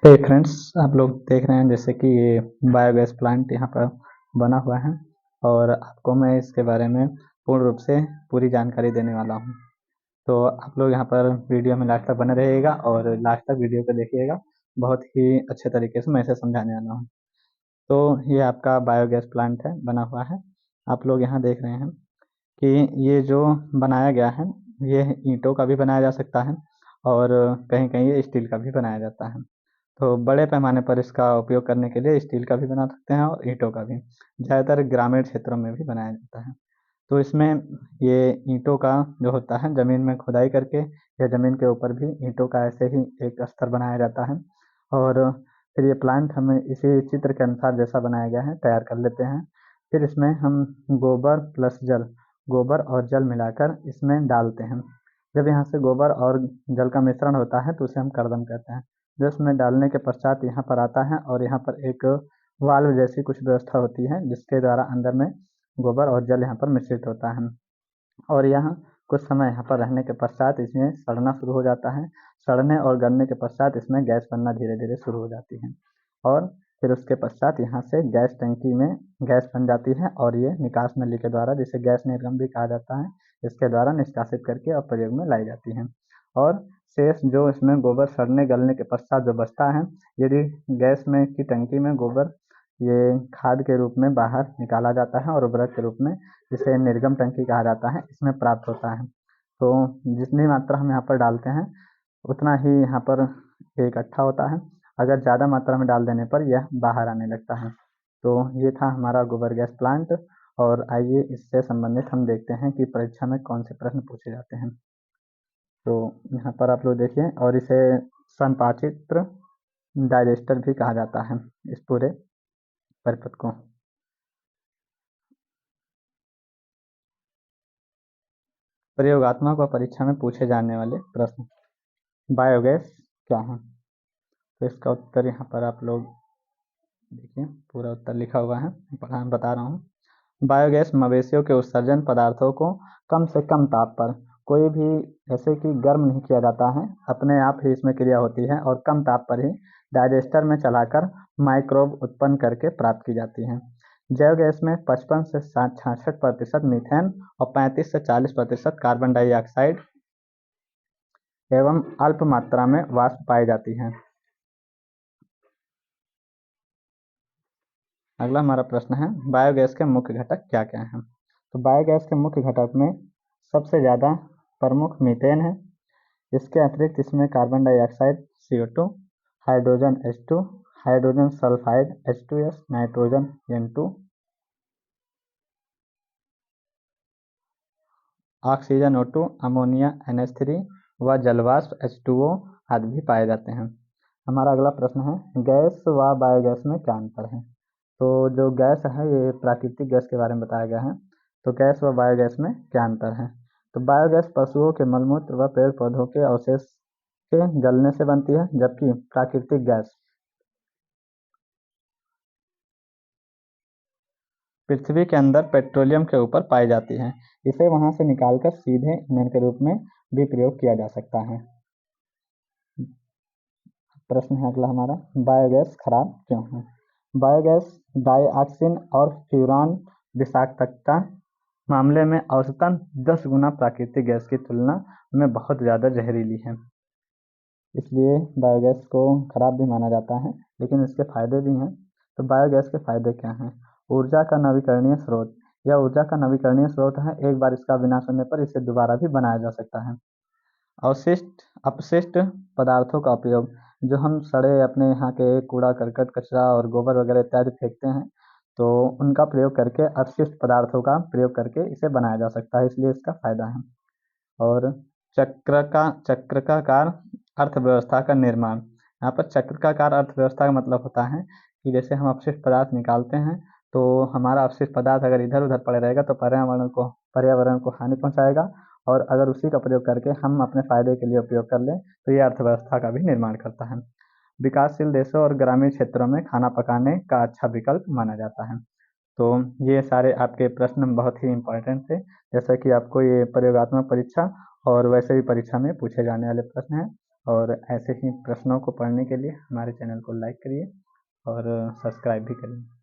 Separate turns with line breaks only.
हे friends, आप लोग देख रहे हैं जैसे कि ये बायोगैस प्लांट यहाँ पर बना हुआ है और आपको मैं इसके बारे में पूर्ण रूप से पूरी जानकारी देने वाला हूँ। तो आप लोग यहाँ पर वीडियो में लास्ट तक बने रहिएगा और लास्ट तक वीडियो को देखिएगा। बहुत ही अच्छे तरीके से मैं इसे समझाने वाला हूँ। तो ये आपका बायोगैस प्लांट है, बना हुआ है। आप लोग यहाँ देख रहे हैं कि ये जो बनाया गया है, ये ईंटों का भी बनाया जा सकता है और कहीं कहीं ये स्टील का भी बनाया जाता है। तो बड़े पैमाने पर इसका उपयोग करने के लिए स्टील का भी बना सकते हैं और ईंटों का भी। ज़्यादातर ग्रामीण क्षेत्रों में भी बनाया जाता है। तो इसमें ये ईंटों का जो होता है, ज़मीन में खुदाई करके या ज़मीन के ऊपर भी ईंटों का ऐसे ही एक स्तर बनाया जाता है और फिर ये प्लांट हमें इसी चित्र के अनुसार जैसा बनाया गया है तैयार कर लेते हैं। फिर इसमें हम गोबर प्लस जल, गोबर और जल मिलाकर इसमें डालते हैं। जब यहाँ से गोबर और जल का मिश्रण होता है तो उसे हम कर्दम कहते हैं। जो इसमें डालने के पश्चात यहाँ पर आता है और यहाँ पर एक वाल्व जैसी कुछ व्यवस्था होती है जिसके द्वारा अंदर में गोबर और जल यहाँ पर मिश्रित होता है और यहाँ कुछ समय यहाँ पर रहने के पश्चात इसमें सड़ना शुरू हो जाता है। सड़ने और गलने के पश्चात इसमें गैस बनना धीरे धीरे शुरू हो जाती है और फिर उसके पश्चात यहाँ से गैस टंकी में गैस बन जाती है और ये निकास नली के द्वारा, जिसे गैस निर्गम भी कहा जाता है, इसके द्वारा निष्कासित करके और प्रयोग में लाई जाती है। और शेष जो इसमें गोबर सड़ने गलने के पश्चात जो बचता है, यदि गैस में की टंकी में गोबर ये खाद के रूप में बाहर निकाला जाता है और उर्वरक के रूप में, जिसे निर्गम टंकी कहा जाता है, इसमें प्राप्त होता है। तो जितनी मात्रा हम यहाँ पर डालते हैं उतना ही यहाँ पर इकट्ठा होता है। अगर ज़्यादा मात्रा में डाल देने पर यह बाहर आने लगता है। तो ये था हमारा गोबर गैस प्लांट और आइए इससे संबंधित हम देखते हैं कि परीक्षा में कौन से प्रश्न पूछे जाते हैं। तो यहाँ पर आप लोग देखिए, और इसे संपाचित्र डाइजेस्टर भी कहा जाता है, इस पूरे परिपथ को। प्रयोगात्मक व परीक्षा में पूछे जाने वाले प्रश्न। बायोगैस क्या है? तो इसका उत्तर यहाँ पर आप लोग देखिए, पूरा उत्तर लिखा हुआ है, मैं बता रहा हूँ। बायोगैस मवेशियों के उत्सर्जन पदार्थों को कम से कम ताप पर, कोई भी ऐसे कि गर्म नहीं किया जाता है, अपने आप ही इसमें क्रिया होती है और कम ताप पर ही डाइजेस्टर में चलाकर माइक्रोब उत्पन्न करके प्राप्त की जाती है। जैव गैस में 55 से 66% मीथेन और 35 से 40% कार्बन डाइऑक्साइड एवं अल्प मात्रा में वाष्प पाई जाती है। अगला हमारा प्रश्न है, बायोगैस के मुख्य घटक क्या क्या हैं? तो बायोगैस के मुख्य घटक में सबसे ज़्यादा प्रमुख मीथेन है। इसके अतिरिक्त इसमें carbon dioxide CO2, hydrogen H2, hydrogen sulphide H2S, nitrogen N2, oxygen O2, ammonia NH3 व जलवाष्प H2O आदि भी पाए जाते हैं। हमारा अगला प्रश्न है, गैस व बायोगैस में क्या अंतर है? तो जो गैस है, ये प्राकृतिक गैस के बारे में बताया गया है। तो गैस व बायोगैस में क्या अंतर है? तो बायोगैस पशुओं के मलमूत्र व पेड़ पौधों के अवशेष के गलने से बनती है, जबकि प्राकृतिक गैस पृथ्वी के अंदर पेट्रोलियम के ऊपर पाई जाती है। इसे वहां से निकालकर सीधे ईंधन के रूप में भी प्रयोग किया जा सकता है। प्रश्न है अगला हमारा, बायोगैस खराब क्यों है? बायोगैस डाइऑक्सिन और फ्यूरान विषाक्तता मामले में औसतन 10 गुना प्राकृतिक गैस की तुलना में बहुत ज़्यादा जहरीली है। इसलिए बायोगैस को खराब भी माना जाता है, लेकिन इसके फायदे भी हैं। तो बायोगैस के फायदे क्या हैं? ऊर्जा का नवीकरणीय स्रोत। यह ऊर्जा का नवीकरणीय स्रोत है, एक बार इसका विनाश होने पर इसे दोबारा भी बनाया जा सकता है। अवशिष्ट अपशिष्ट पदार्थों का उपयोग, जो हम सड़े अपने यहाँ के कूड़ा करकट कचरा और गोबर वगैरह इत्यादि फेंकते हैं, तो उनका प्रयोग करके अपशिष्ट पदार्थों का प्रयोग करके इसे बनाया जा सकता है, इसलिए इसका फायदा है। और चक्राकार अर्थव्यवस्था का निर्माण। यहाँ पर चक्राकार अर्थव्यवस्था का मतलब होता है कि जैसे हम अपशिष्ट पदार्थ निकालते हैं, तो हमारा अपशिष्ट पदार्थ अगर इधर उधर पड़े रहेगा तो पर्यावरण को हानि पहुंचाएगा, और अगर उसी का प्रयोग करके हम अपने फायदे के लिए उपयोग कर लें तो ये अर्थव्यवस्था का भी निर्माण करता है। विकासशील देशों और ग्रामीण क्षेत्रों में खाना पकाने का अच्छा विकल्प माना जाता है। तो ये सारे आपके प्रश्न बहुत ही इम्पोर्टेंट थे, जैसा कि आपको ये प्रयोगात्मक परीक्षा और वैसे भी परीक्षा में पूछे जाने वाले प्रश्न हैं। और ऐसे ही प्रश्नों को पढ़ने के लिए हमारे चैनल को लाइक करिए और सब्सक्राइब भी करिए।